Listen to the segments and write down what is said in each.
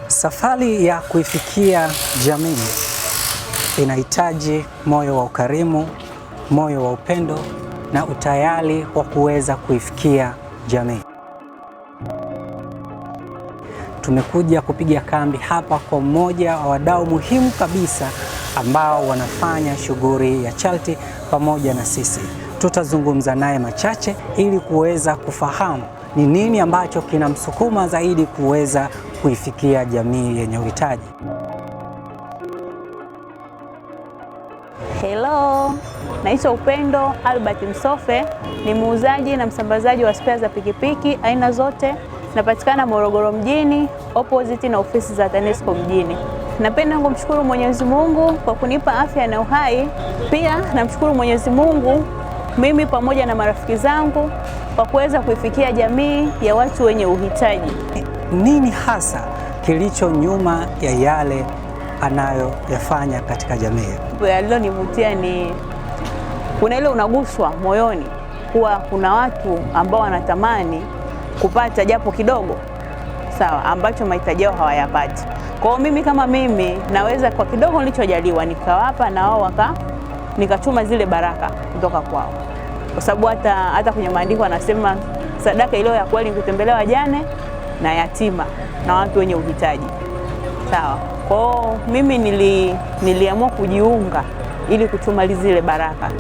Safari ya kuifikia jamii inahitaji moyo wa ukarimu, moyo wa upendo na utayari wa kuweza kuifikia jamii. Tumekuja kupiga kambi hapa kwa mmoja wa wadau muhimu kabisa ambao wanafanya shughuli ya charity pamoja na sisi. Tutazungumza naye machache ili kuweza kufahamu ni nini ambacho kinamsukuma zaidi kuweza kuifikia jamii yenye uhitaji. Hello, naitwa Upendo Albert Msofe, ni muuzaji na msambazaji wa spare za pikipiki aina zote. Napatikana Morogoro mjini, opposite na ofisi za TANESCO mjini. Napenda kumshukuru Mwenyezi Mungu kwa kunipa afya na uhai. Pia namshukuru Mwenyezi Mungu mimi pamoja na marafiki zangu kwa kuweza kuifikia jamii ya watu wenye uhitaji. Nini hasa kilicho nyuma ya yale anayoyafanya katika jamii? Yalilonivutia ni kuna ile unaguswa moyoni kuwa kuna watu ambao wanatamani kupata japo kidogo sawa ambacho mahitaji yao hawayapati. Kwa hiyo mimi kama mimi naweza kwa kidogo nilichojaliwa nikawapa na wao nikachuma zile baraka kutoka kwao. Kwa sababu hata kwenye maandiko anasema sadaka iliyo ya kweli ni kutembelea wajane na yatima na watu wenye uhitaji. Sawa. Kwa hiyo mimi niliamua kujiunga ili kuchuma zile baraka.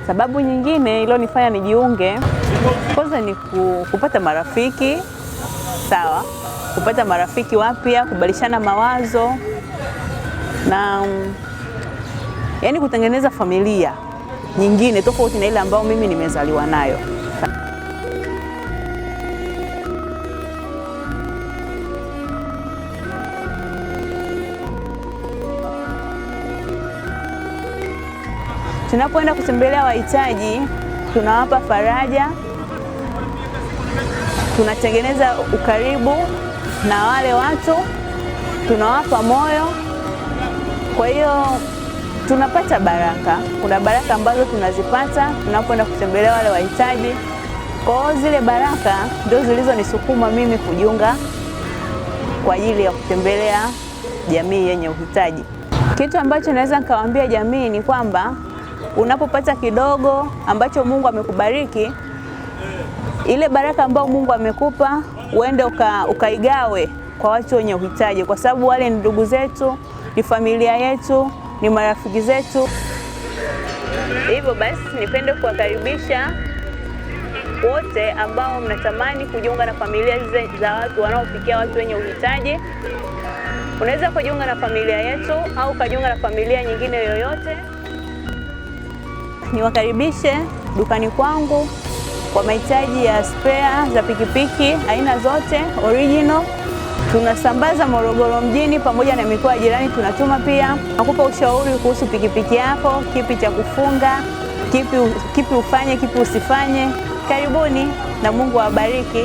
Sababu nyingine iliyonifanya nijiunge kwanza ni kupata marafiki, sawa, kupata marafiki wapya, kubadilishana mawazo na yani kutengeneza familia nyingine tofauti na ile ambayo mimi nimezaliwa nayo. Tunapoenda kutembelea wahitaji, tunawapa faraja, tunatengeneza ukaribu na wale watu, tunawapa moyo. Kwa hiyo tunapata baraka. Kuna baraka ambazo tunazipata tunapoenda kutembelea wale wahitaji. Kwa hiyo zile baraka ndio zilizonisukuma mimi kujiunga kwa ajili ya kutembelea jamii yenye uhitaji. Kitu ambacho naweza nikawaambia jamii ni kwamba unapopata kidogo ambacho Mungu amekubariki, ile baraka ambayo Mungu amekupa uende ukaigawe kwa watu wenye uhitaji, kwa sababu wale ni ndugu zetu, ni familia yetu, ni marafiki zetu. Hivyo basi nipende kuwakaribisha wote ambao mnatamani kujiunga na familia za watu wanaofikia watu wenye uhitaji. Unaweza kujiunga na familia yetu au kujiunga na familia nyingine yoyote. Niwakaribishe dukani kwangu kwa mahitaji ya spare za pikipiki aina zote original. Tunasambaza Morogoro mjini pamoja na mikoa jirani, tunatuma pia. Nakupa ushauri kuhusu pikipiki yako, kipi cha kufunga, kipi ufanye, kipi usifanye. Karibuni na Mungu awabariki.